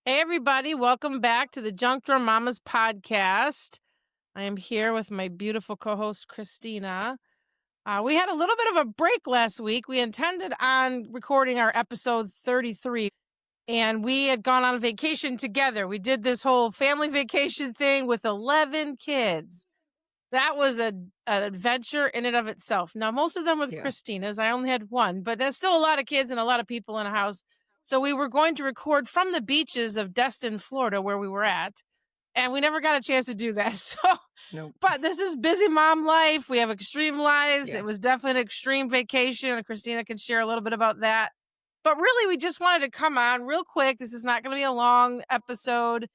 Hey, everybody. Welcome back to the Junk Drawer Mamas podcast. I am here with my beautiful co host, Christina. We had a little bit of a break last week. We intended on recording our episode 33, and we had gone on vacation together. We did this whole family vacation thing with 11 kids. That was an adventure in and of itself. Now, most of them with Yeah. Christina's. I only had one, but that's still a lot of kids and a lot of people in a house. So we were going to record from the beaches of Destin, Florida, where we were at. And we never got a chance to do that. So, Nope. but this is busy mom life. We have extreme lives. Yeah. It was definitely an extreme vacation. And Christina can share a little bit about that. But really, we just wanted to come on real quick. This is not going to be a long episode.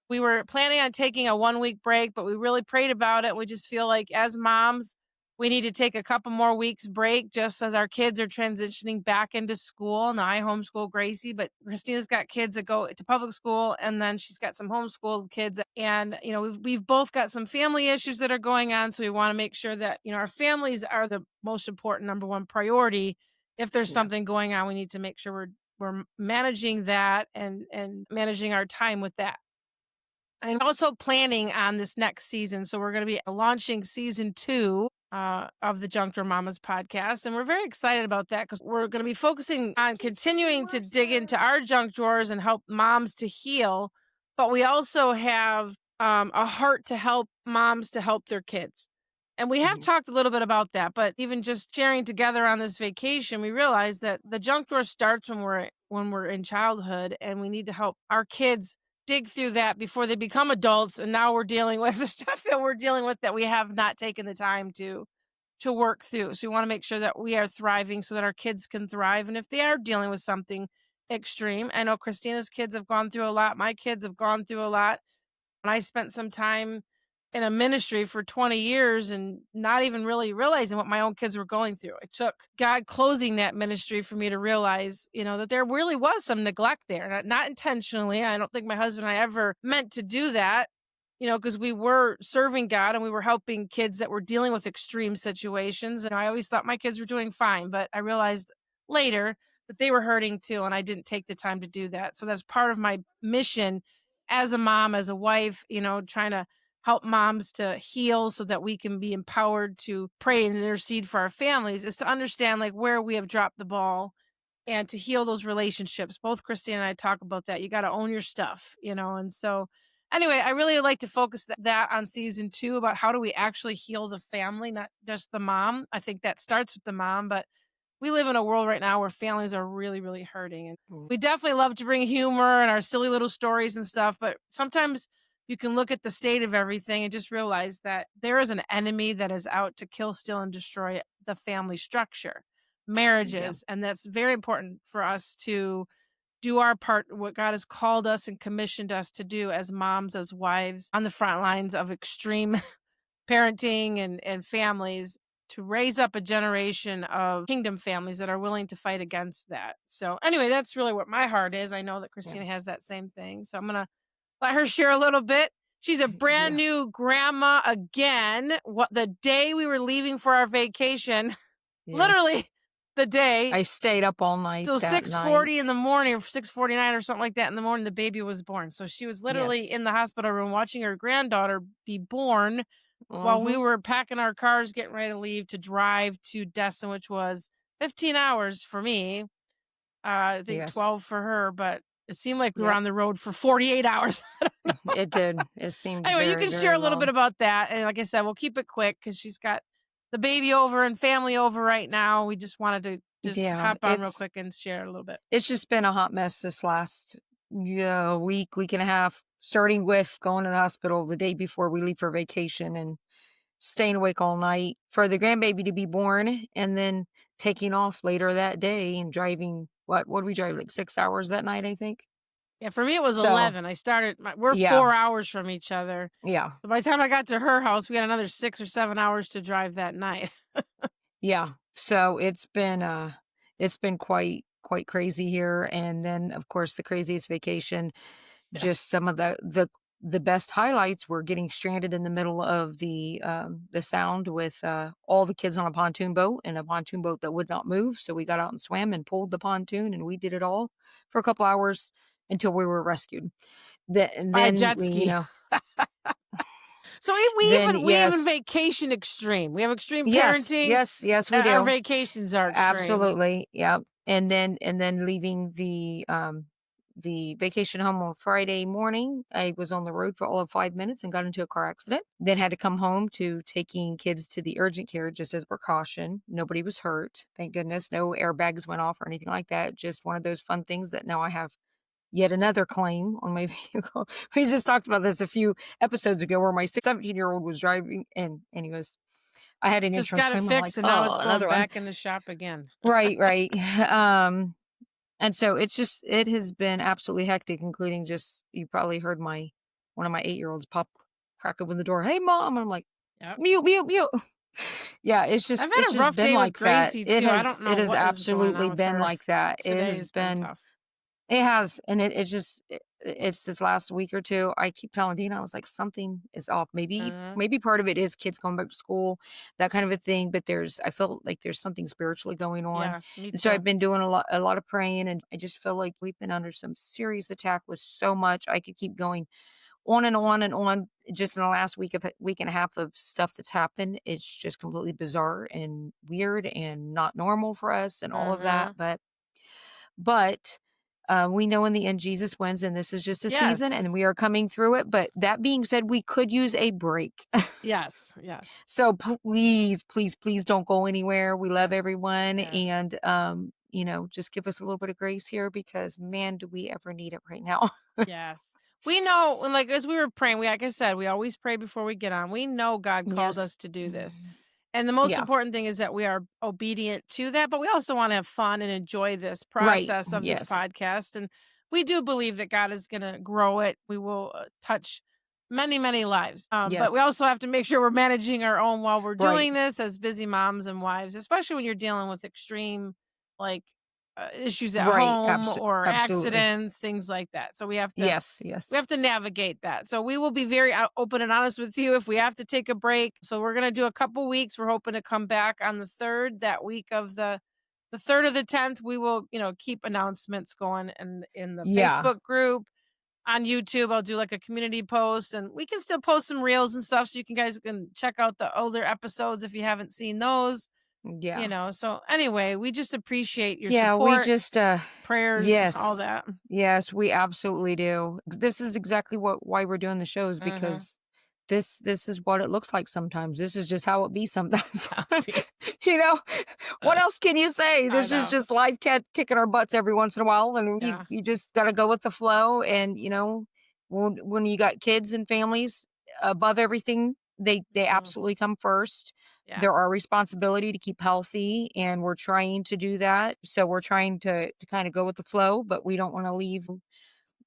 We were planning on taking a 1 week break, but we really prayed about it. We just feel like as moms, we need to take a couple more weeks break just as our kids are transitioning back into school. Now I homeschool Gracie, but Christina's got kids that go to public school, and then she's got some homeschooled kids. And we've both got some family issues that are going on, so we want to make sure that our families are the most important number one priority. If there's Yeah. something going on, we need to make sure we're managing that and managing our time with that. And also planning on this next season. So we're going to be launching season 2 of the Junk Drawer Mamas podcast. And we're very excited about that because we're going to be focusing on continuing to dig into our junk drawers and help moms to heal. But we also have a heart to help moms to help their kids. And we have Mhm. talked a little bit about that, but even just sharing together on this vacation, we realized that the junk drawer starts when we're in childhood, and we need to help our kids dig through that before they become adults. And now we're dealing with the stuff that we're dealing with that we have not taken the time to work through. So we want to make sure that we are thriving so that our kids can thrive. And if they are dealing with something extreme, I know Christina's kids have gone through a lot. My kids have gone through a lot. And I spent some time in a ministry for 20 years and not even really realizing what my own kids were going through. It took God closing that ministry for me to realize, that there really was some neglect there, not intentionally. I don't think my husband and I ever meant to do that, because we were serving God and we were helping kids that were dealing with extreme situations. And I always thought my kids were doing fine, but I realized later that they were hurting too. And I didn't take the time to do that. So that's part of my mission as a mom, as a wife, trying to help moms to heal so that we can be empowered to pray and intercede for our families, is to understand like where we have dropped the ball and to heal those relationships. Both Christine and I talk about that. You got to own your stuff, and so anyway, I really like to focus that on season 2 about how do we actually heal the family, not just the mom. I think that starts with the mom, but we live in a world right now where families are really, really hurting. And Mm. we definitely love to bring humor and our silly little stories and stuff. But sometimes you can look at the state of everything and just realize that there is an enemy that is out to kill, steal, and destroy the family structure, Yeah. marriages. And that's very important for us to do our part, what God has called us and commissioned us to do as moms, as wives on the front lines of extreme parenting and families, to raise up a generation of kingdom families that are willing to fight against that. So anyway, that's really what my heart is. I know that Yeah. Christina has that same thing. So I'm going to let her share a little bit. She's a brand Yeah. new grandma again. What the day we were leaving for our vacation, Yes. literally the day I stayed up all night till that 6:40 in night. the morning or 6:49 or something like that in the morning, the baby was born. So she was literally Yes. in the hospital room watching her granddaughter be born while we Mhm. were packing our cars, getting ready to leave to drive to Destin, which was 15 hours for me. I think Yes. 12 for her, but it seemed like we were Yep. on the road for 48 hours. It did. It seemed Anyway, you very, can share very a little bit long. about that. And like I said, we'll keep it quick because she's got the baby over and family over right now. We just wanted to just Yeah. hop on real quick and share a little bit. It's just been a hot mess this last week and a half, starting with going to the hospital the day before we leave for vacation and staying awake all night for the grandbaby to be born, and then taking off later that day and driving. What did we drive, like 6 hours that night, I think? Yeah, for me, it was So 11. We're yeah, 4 hours from each other. yeah, So by the time I got to her house, we had another 6 or 7 hours to drive that night. yeah. So it's been quite crazy here, and then of course the craziest vacation. Yeah. Just some of the best highlights were getting stranded in the middle of the sound with all the kids on a pontoon boat, and a pontoon boat that would not move. So we got out and swam and pulled the pontoon, and we did it all for a couple hours until we were rescued. By a Then jet we, ski. So then we even yes, vacation extreme. We have extreme yes, parenting. yes, yes, we Our do. vacations are extreme. Absolutely, yeah. And then leaving the vacation home on Friday morning. I was on the road for all of 5 minutes and got into a car accident. Then had to come home to taking kids to the urgent care just as a precaution. Nobody was hurt, thank goodness. No airbags went off or anything like that. Just one of those fun things that now I have yet another claim on my vehicle. We just talked about this a few episodes ago where my 17-year-old was driving and anyways, I had an Just insurance got it claim. I'm like, fixed, and now oh, it's going another one. back in the shop again. Right, right. And so it has been absolutely hectic, including just, you probably heard one of my 8-year-olds crack open the door. Hey, mom. I'm like, Yep. mute, mute, mute. Yeah, I've it's had a just rough been day with like that. Gracie too. I don't It know has what is going absolutely on with been her. like that. It Today has has been been, tough. it has, and it's this last week or two. I keep telling Deena, I was like, something is off. Maybe part of it is kids going back to school, that kind of a thing. But I feel like there's something spiritually going on, Yes, me and so too. I've been doing a lot of praying, and I just feel like we've been under some serious attack with so much. I could keep going on and on and on. Just in the last week and a half of stuff that's happened, it's just completely bizarre and weird and not normal for us, and all of that. Mhm. But we know in the end Jesus wins, and this is just a season, Yes. and we are coming through it. But that being said, we could use a break. Yes. Yes. So please, please, please don't go anywhere. We love Yes. everyone, Yes. and just give us a little bit of grace here because man, do we ever need it right now. Yes. We know, and like as we were praying, like I said, we always pray before we get on. We know God called Yes. us to do this. And the most Yeah. important thing is that we are obedient to that, but we also want to have fun and enjoy this Right. process of this Yes. podcast. And we do believe that God is going to grow it. We will touch many, many lives. But we Yes. also have to make sure we're managing our own while we're Right. doing this as busy moms and wives, especially when you're dealing with extreme, like, issues at Right. home or Absolutely. accidents, things like that. So Yes. Yes. we have to navigate that. So we will be very open and honest with you if we have to take a break. So we're going to do a couple weeks. We're hoping to come back on the 3rd, that week of the 3rd or the 10th. We will, keep announcements going in the Yeah. Facebook group, on YouTube. I'll do like a community post, and we can still post some reels and stuff so you guys can check out the older episodes if you haven't seen those. Yeah. So anyway, we just appreciate your Yeah, we support, just prayers, all yes. that. Yes, we absolutely do. This is exactly why we're doing the shows Mhm. because this is what it looks like sometimes. This is just how it be sometimes. Copy. You know, what else can you say? I This is know. just life kicking our butts every once in a while, and Yeah. you just got to go with the flow. And when you got kids and families above everything, they Mhm. absolutely come first. Yeah. They're our responsibility to keep healthy, and we're trying to do that. So we're trying to kind of go with the flow, but we don't want to leave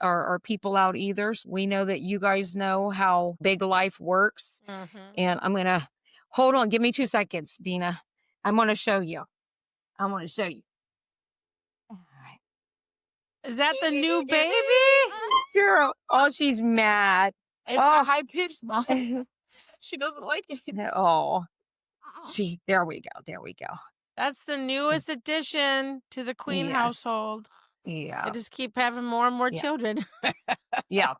our people out either. We know that you guys know how big life works. Mhm. And I'm gonna hold on, give me 2 seconds, Deena. I'm gonna show you. I'm gonna show you. All right. Is that the new baby? Girl, oh, she's mad. It's a Oh, high pitched mom. She doesn't like it. oh, there we go. There we go. That's the newest addition to the Queen Yes. household. They Yeah. just keep having more and more Yeah. children. Yeah.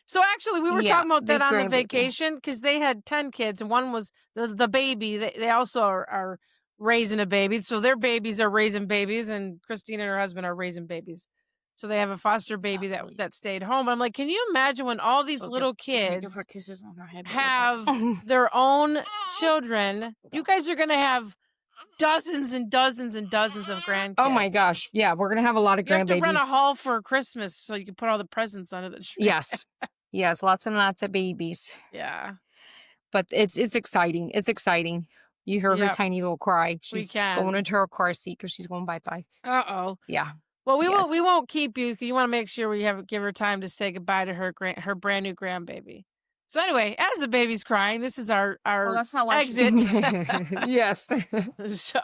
So actually, we were Yeah. talking about that Big on the grandbaby. vacation because they had 10 kids and one was the baby. They also are raising a baby. So their babies are raising babies, and Christine and her husband are raising babies. So they have a foster baby that stayed home. I'm like, can you imagine when all these little Can you give her kids kisses on her head? have their own children? You guys are going to have dozens and dozens and dozens of grandkids. Oh my gosh. Yeah, we're gonna have a lot of You have to rent a grandbabies. hall for Christmas so you can put all the presents under the tree. Yes. Yes, lots and lots of babies. Yeah. But it's exciting. It's exciting. You hear her Yep. tiny little cry. We She's going can. into her car seat because she's going bye-bye. Uh-oh. Yeah. Well, we Yes. won't keep you because you want to make sure we give her time to say goodbye to her brand new grandbaby. So anyway, as the baby's crying, this is our that's not why exit. Yes. So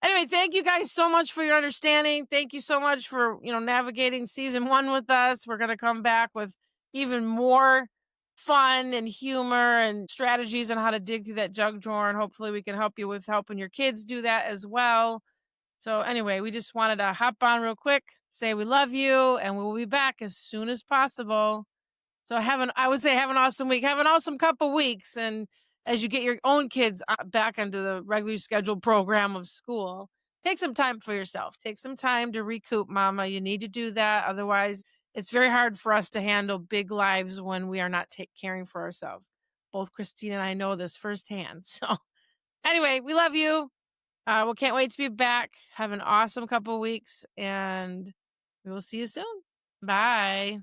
anyway, thank you guys so much for your understanding. Thank you so much for navigating season 1 with us. We're gonna come back with even more fun and humor and strategies on how to dig through that jug drawer, and hopefully we can help you with helping your kids do that as well. So anyway, we just wanted to hop on real quick, say we love you, and we'll be back as soon as possible. So I would say have an awesome week. Have an awesome couple weeks. And as you get your own kids back into the regularly scheduled program of school, take some time for yourself. Take some time to recoup, mama. You need to do that. Otherwise, it's very hard for us to handle big lives when we are not caring for ourselves. Both Christine and I know this firsthand. So anyway, we love you. We can't wait to be back. Have an awesome couple weeks, and we will see you soon. Bye.